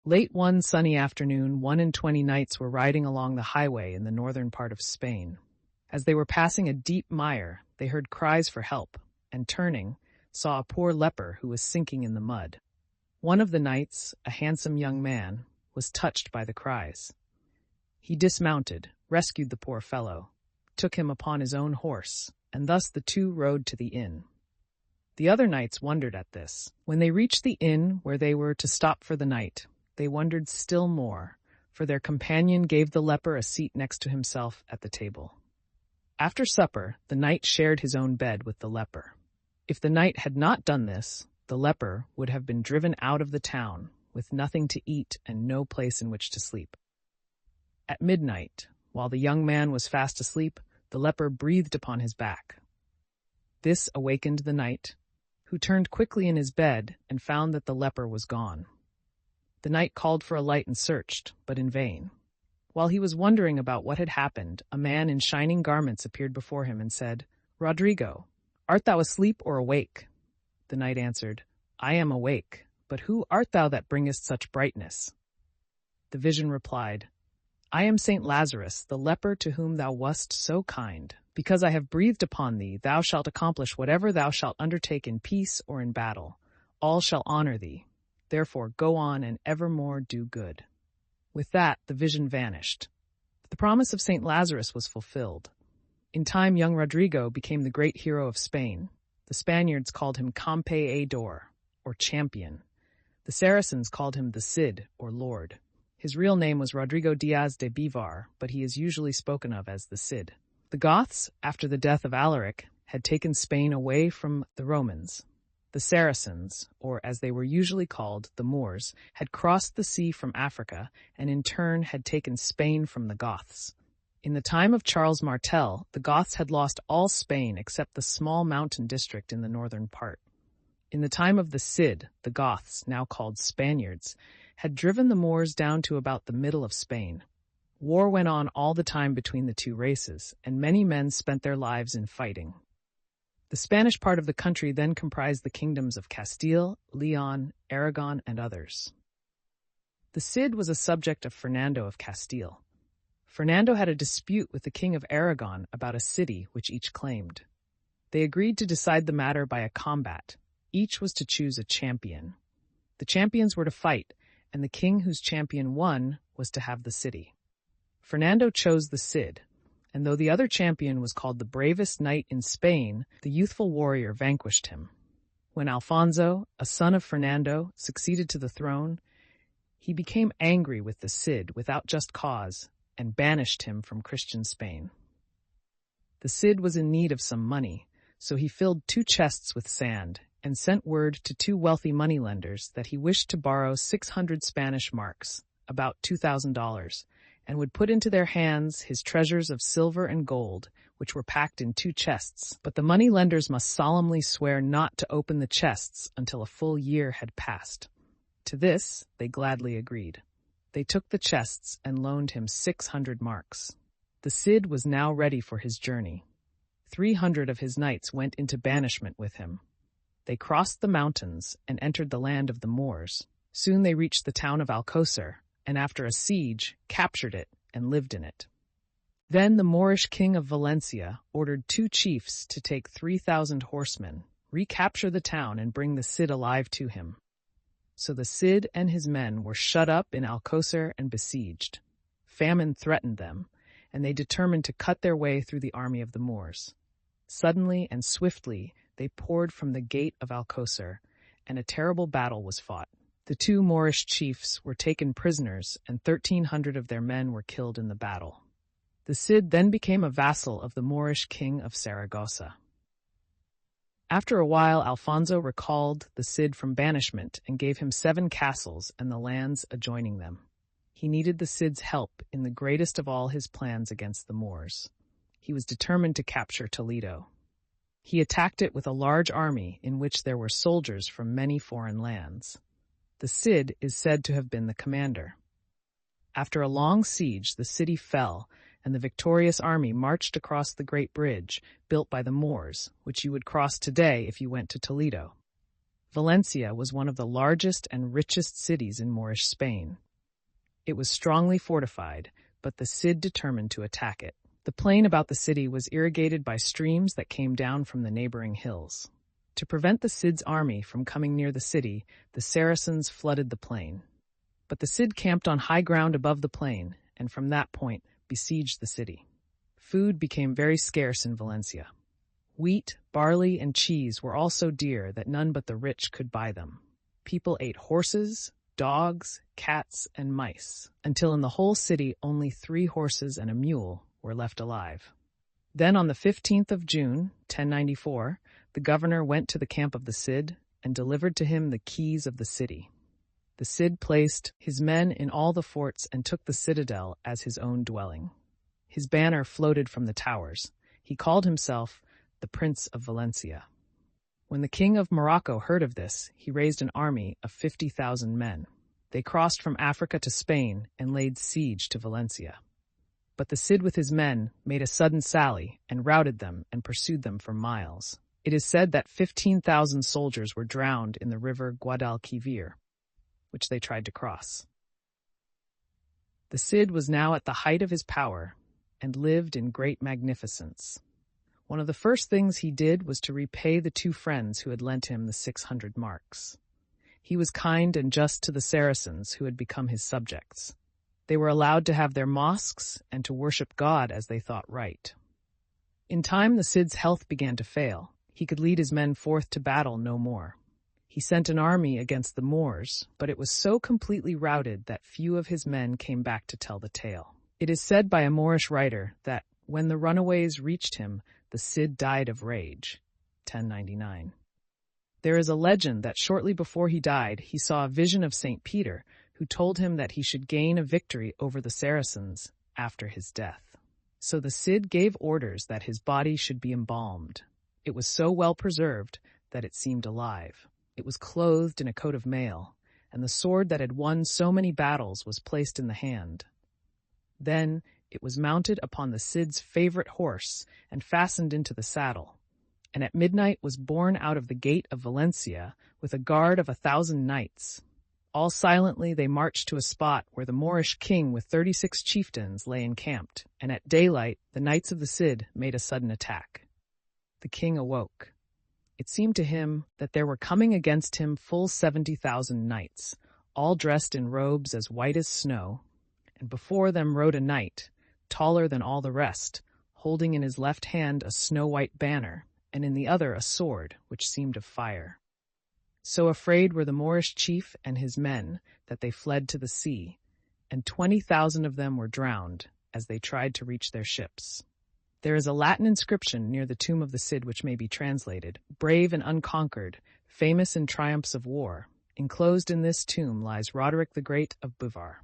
Late one sunny afternoon, 1 and 20 knights were riding along the highway in the northern part of Spain. As they were passing a deep mire, they heard cries for help, and turning, saw a poor leper who was sinking in the mud. One of the knights, a handsome young man, was touched by the cries. He dismounted, rescued the poor fellow, took him upon his own horse, and thus the two rode to the inn. The other knights wondered at this. When they reached the inn where they were to stop for the night, they wondered still more, for their companion gave the leper a seat next to himself at the table. After supper, the knight shared his own bed with the leper. If the knight had not done this, the leper would have been driven out of the town, with nothing to eat and no place in which to sleep. At midnight, while the young man was fast asleep, the leper breathed upon his back. This awakened the knight, who turned quickly in his bed and found that the leper was gone. The knight called for a light and searched, but in vain. While he was wondering about what had happened, a man in shining garments appeared before him and said, "Rodrigo, art thou asleep or awake?" The knight answered, "I am awake, but who art thou that bringest such brightness?" The vision replied, "I am Saint Lazarus, the leper to whom thou wast so kind. Because I have breathed upon thee, thou shalt accomplish whatever thou shalt undertake in peace or in battle. All shall honor thee. Therefore go on and evermore do good." With that, the vision vanished. The promise of Saint Lazarus was fulfilled. In time, young Rodrigo became the great hero of Spain. The Spaniards called him Campeador, or champion. The Saracens called him the Cid, or Lord. His real name was Rodrigo Diaz de Bivar, but he is usually spoken of as the Cid. The Goths, after the death of Alaric, had taken Spain away from the Romans. The Saracens, or as they were usually called, the Moors, had crossed the sea from Africa and in turn had taken Spain from the Goths. In the time of Charles Martel, the Goths had lost all Spain except the small mountain district in the northern part. In the time of the Cid, the Goths, now called Spaniards, had driven the Moors down to about the middle of Spain. War went on all the time between the two races, and many men spent their lives in fighting. The Spanish part of the country then comprised the kingdoms of Castile, Leon, Aragon, and others. The Cid was a subject of Fernando of Castile. Fernando had a dispute with the king of Aragon about a city which each claimed. They agreed to decide the matter by a combat. Each was to choose a champion. The champions were to fight, and the king whose champion won was to have the city. Fernando chose the Cid, and though the other champion was called the bravest knight in Spain, the youthful warrior vanquished him. When Alfonso, a son of Fernando, succeeded to the throne, he became angry with the Cid without just cause and banished him from Christian Spain. The Cid was in need of some money, so he filled 2 chests with sand and sent word to 2 wealthy moneylenders that he wished to borrow 600 Spanish marks, about $2,000, and would put into their hands his treasures of silver and gold, which were packed in 2 chests, but the money-lenders must solemnly swear not to open the chests until a full year had passed. To this, they gladly agreed. They took the chests and loaned him 600 marks. The Cid was now ready for his journey. 300 of his knights went into banishment with him. They crossed the mountains and entered the land of the Moors. Soon they reached the town of Alcosur, and after a siege, captured it and lived in it. Then the Moorish king of Valencia ordered 2 chiefs to take 3,000 horsemen, recapture the town, and bring the Cid alive to him. So the Cid and his men were shut up in Alcosur and besieged. Famine threatened them, and they determined to cut their way through the army of the Moors. Suddenly and swiftly they poured from the gate of Alcosur, and a terrible battle was fought. The 2 Moorish chiefs were taken prisoners, and 1,300 of their men were killed in the battle. The Cid then became a vassal of the Moorish king of Saragossa. After a while, Alfonso recalled the Cid from banishment and gave him 7 castles and the lands adjoining them. He needed the Cid's help in the greatest of all his plans against the Moors. He was determined to capture Toledo. He attacked it with a large army in which there were soldiers from many foreign lands. The Cid is said to have been the commander. After a long siege, the city fell, and the victorious army marched across the great bridge built by the Moors, which you would cross today if you went to Toledo. Valencia was one of the largest and richest cities in Moorish Spain. It was strongly fortified, but the Cid determined to attack it. The plain about the city was irrigated by streams that came down from the neighboring hills. To prevent the Cid's army from coming near the city, the Saracens flooded the plain. But the Cid camped on high ground above the plain, and from that point besieged the city. Food became very scarce in Valencia. Wheat, barley, and cheese were all so dear that none but the rich could buy them. People ate horses, dogs, cats, and mice, until in the whole city only 3 horses and a mule were left alive. Then on the 15th of June, 1094, the governor went to the camp of the Cid and delivered to him the keys of the city. The Cid placed his men in all the forts and took the citadel as his own dwelling. His banner floated from the towers. He called himself the Prince of Valencia. When the King of Morocco heard of this, he raised an army of 50,000 men. They crossed from Africa to Spain and laid siege to Valencia. But the Cid with his men made a sudden sally and routed them and pursued them for miles. It is said that 15,000 soldiers were drowned in the river Guadalquivir, which they tried to cross. The Cid was now at the height of his power and lived in great magnificence. One of the first things he did was to repay the 2 friends who had lent him the 600 marks. He was kind and just to the Saracens who had become his subjects. They were allowed to have their mosques and to worship God as they thought right. In time, the Cid's health began to fail. He could lead his men forth to battle no more. He sent an army against the Moors, but it was so completely routed that few of his men came back to tell the tale. It is said by a Moorish writer that when the runaways reached him, the Cid died of rage, 1099. There is a legend that shortly before he died, he saw a vision of St. Peter, who told him that he should gain a victory over the Saracens after his death. So the Cid gave orders that his body should be embalmed. It was so well preserved that it seemed alive. It was clothed in a coat of mail, and the sword that had won so many battles was placed in the hand. Then it was mounted upon the Cid's favorite horse and fastened into the saddle, and at midnight was borne out of the gate of Valencia with a guard of 1,000 knights. All silently they marched to a spot where the Moorish king with 36 chieftains lay encamped, and at daylight the knights of the Cid made a sudden attack. The king awoke. It seemed to him that there were coming against him full 70,000 knights, all dressed in robes as white as snow, and before them rode a knight, taller than all the rest, holding in his left hand a snow-white banner, and in the other a sword, which seemed of fire. So afraid were the Moorish chief and his men that they fled to the sea, and 20,000 of them were drowned as they tried to reach their ships. There is a Latin inscription near the tomb of the Cid which may be translated, "Brave and unconquered, famous in triumphs of war. Enclosed in this tomb lies Roderick the Great of Bivar."